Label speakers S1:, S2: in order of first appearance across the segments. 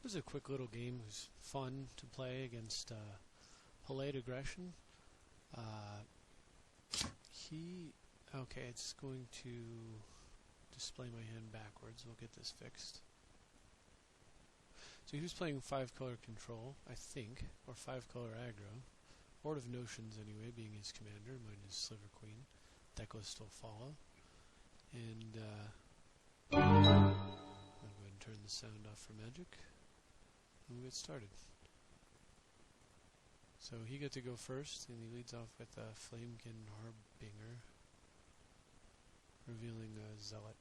S1: It was a quick little game. It was fun to play against polite aggression. Okay, it's going to display my hand backwards. We'll get this fixed. So he was playing 5-color control, I think, or 5-color aggro. Horde of Notions, anyway, being his commander. Mine is Sliver Queen. Deck will still follow. And I'll go ahead and turn the sound off for magic. And we'll get started. So he got to go first, and he leads off with a Flamekin Harbinger, revealing a Zealot.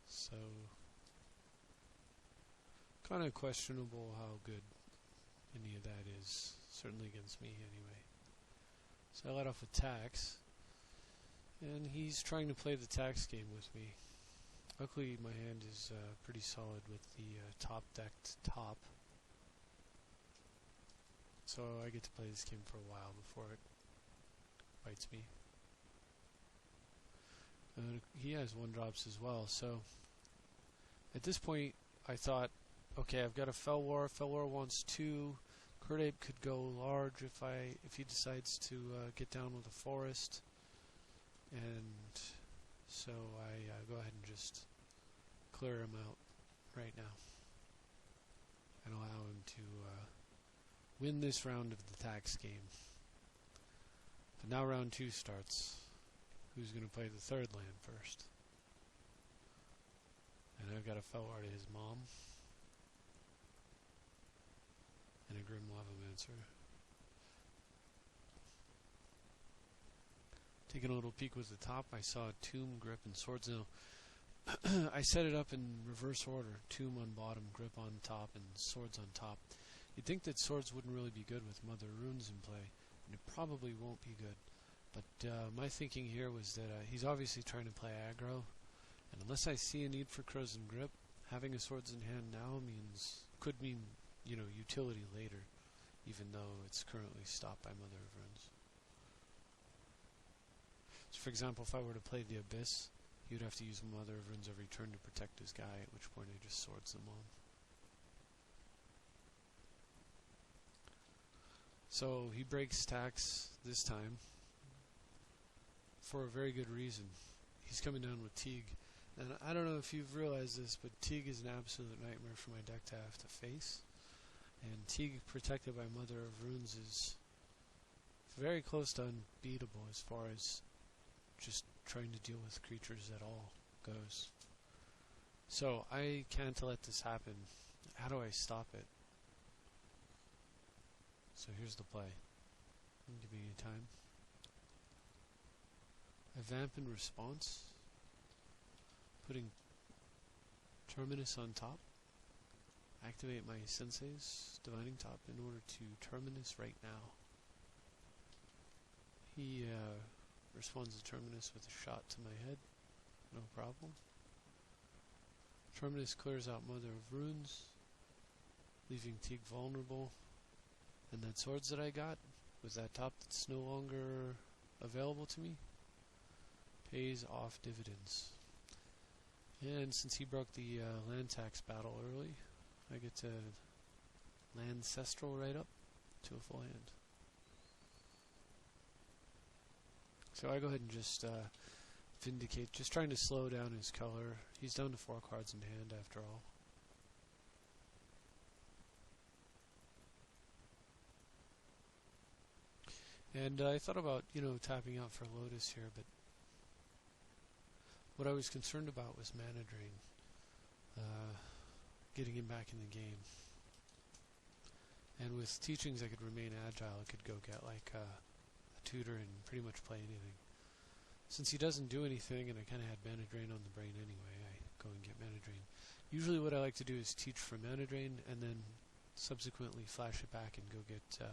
S1: So, kind of questionable how good any of that is, certainly against me anyway. So I let off with Tax, and he's trying to play the Tax game with me. Luckily my hand is pretty solid with the top decked top, so I get to play this game for a while before it bites me. He has 1-drops as well, so at this point I thought, okay, I've got a Fell War. Fell War wants 2. Curt Ape could go large if he decides to get down with a forest, and so I go ahead and just clear him out right now and allow him to win this round of the Tax game. But now round 2 starts. Who's going to play the 3rd land first? And I've got a Fell War to his mom. And a Grim Lavamancer. Taking a little peek with the top, I saw Tomb, Grip, and Swords. Now, I set it up in reverse order. Tomb on bottom, Grip on top, and Swords on top. You'd think that Swords wouldn't really be good with Mother Runes in play, and it probably won't be good. But my thinking here was that he's obviously trying to play aggro, and unless I see a need for Crows and Grip, having a Swords in hand now could mean, utility later, even though it's currently stopped by Mother of Runes. So for example, if I were to play the Abyss, he would have to use Mother of Runes every turn to protect his guy, at which point I just Swords them on. So he breaks Tax this time, for a very good reason. He's coming down with Teeg, and I don't know if you've realized this, but Teeg is an absolute nightmare for my deck to have to face. And Teeg protected by Mother of Runes is very close to unbeatable as far as just trying to deal with creatures at all goes. So I can't let this happen. How do I stop it? So here's the play. Give me any time. I vamp in response, putting Terminus on top. Activate my Sensei's Divining Top in order to Terminus right now. He responds to Terminus with a shot to my head, no problem. Terminus clears out Mother of Runes, leaving Teeg vulnerable. And that Swords that I got, with that top that's no longer available to me, pays off dividends. And since he broke the land tax battle early, I get to land Ancestral right up to a full hand. So I go ahead and just Vindicate, just trying to slow down his color. He's down to 4 cards in hand after all. And I thought about, tapping out for Lotus here, but what I was concerned about was mana drain, getting him back in the game. And with Teachings I could remain agile, I could go get like a tutor and pretty much play anything. Since he doesn't do anything and I kind of had mana drain on the brain anyway, I go and get mana drain. Usually what I like to do is teach for mana drain and then subsequently flash it back and go get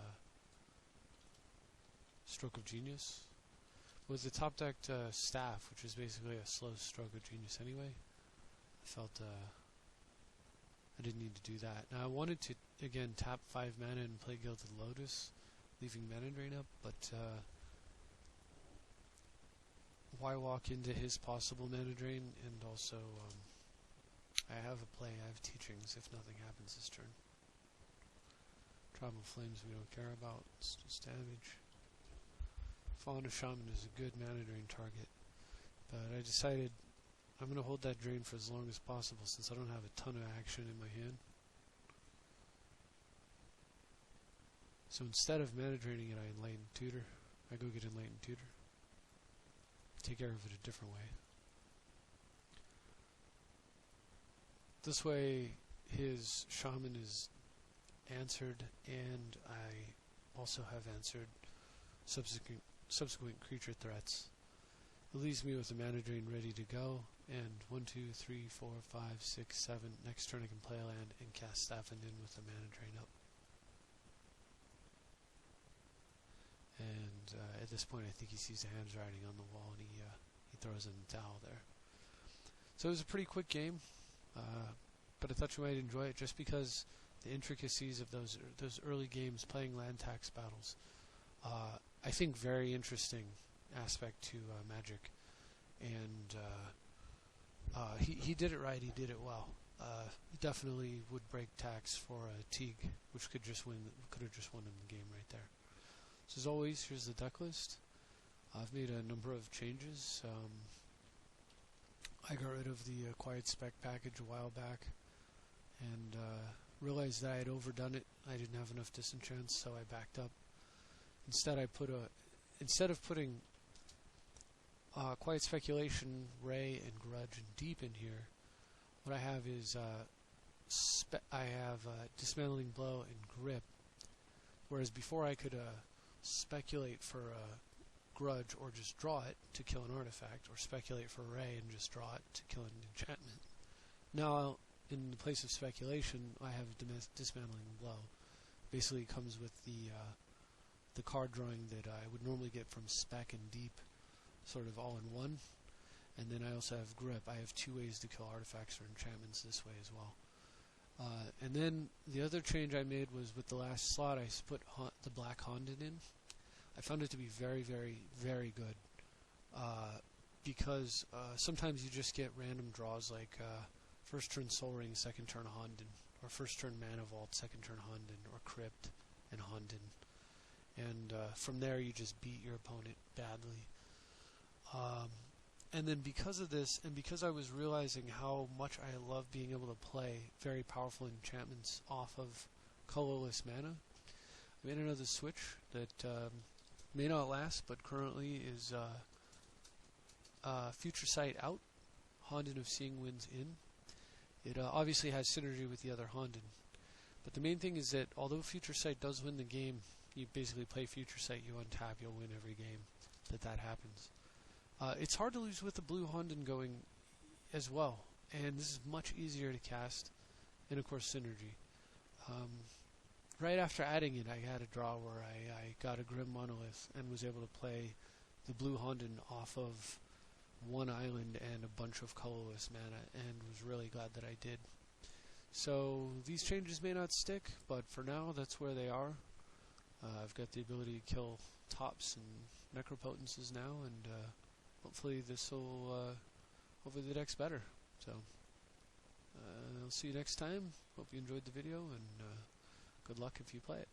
S1: Stroke of Genius. With the top decked Staff, which is basically a slow Stroke of Genius anyway, I felt I didn't need to do that. Now I wanted to, again, tap 5 mana and play Gilded Lotus, leaving mana drain up, but why walk into his possible mana drain? And also, I have a play, I have Teachings if nothing happens this turn. Tribal Flames we don't care about, it's just damage. Fauna Shaman is a good mana drain target, but I decided I'm going to hold that drain for as long as possible since I don't have a ton of action in my hand. So instead of mana draining it, I Enlighten Tutor. I go get Enlighten Tutor. Take care of it a different way. This way his Shaman is answered, and I also have answered subsequent creature threats. It leaves me with a mana drain ready to go, and 1, 2, 3, 4, 5, 6, 7. Next turn I can play a land and cast Staffin in with a mana drain up. And at this point I think he sees the hands riding on the wall, and he throws in the towel there. So it was a pretty quick game, but I thought you might enjoy it just because the intricacies of those early games playing land tax battles. I think very interesting aspect to Magic, and he did it right. He did it well. Definitely would break tax for a Teeg, which could have just won him the game right there. So as always, here's the deck list. I've made a number of changes. I got rid of the Quiet Spec package a while back, and realized that I had overdone it. I didn't have enough disenchants, so I backed up. Instead of putting Quiet Speculation, Ray, and Grudge and Deep in here, what I have is Dismantling Blow and Grip, whereas before I could speculate for Grudge or just draw it to kill an artifact, or speculate for Ray and just draw it to kill an enchantment. Now, in the place of speculation, I have Dismantling Blow. Basically, it comes with the card drawing that I would normally get from Spec and Deep, sort of all in one. And then I also have Grip. I have 2 ways to kill artifacts or enchantments this way as well. And then the other change I made was with the last slot, I put the Black Honden in. I found it to be very, very, very good, because sometimes you just get random draws like first turn Soul Ring, second turn Honden, or first turn Mana Vault, second turn Honden, or Crypt and Honden. And from there you just beat your opponent badly. And then because of this, and because I was realizing how much I love being able to play very powerful enchantments off of colorless mana, I made another switch that may not last, but currently is Future Sight out, Honden of Seeing Winds in. It obviously has synergy with the other Honden, but the main thing is that although Future Sight does win the game, you basically play Future Sight, you untap, you'll win every game that happens. It's hard to lose with the blue Honden going as well, and this is much easier to cast, and of course synergy. Right after adding it, I had a draw where I got a Grim Monolith and was able to play the blue Honden off of one island and a bunch of colorless mana, and was really glad that I did. So these changes may not stick, but for now that's where they are. I've got the ability to kill tops and necropotences now, and hopefully this will hopefully the deck's better. So I'll see you next time. Hope you enjoyed the video, and good luck if you play it.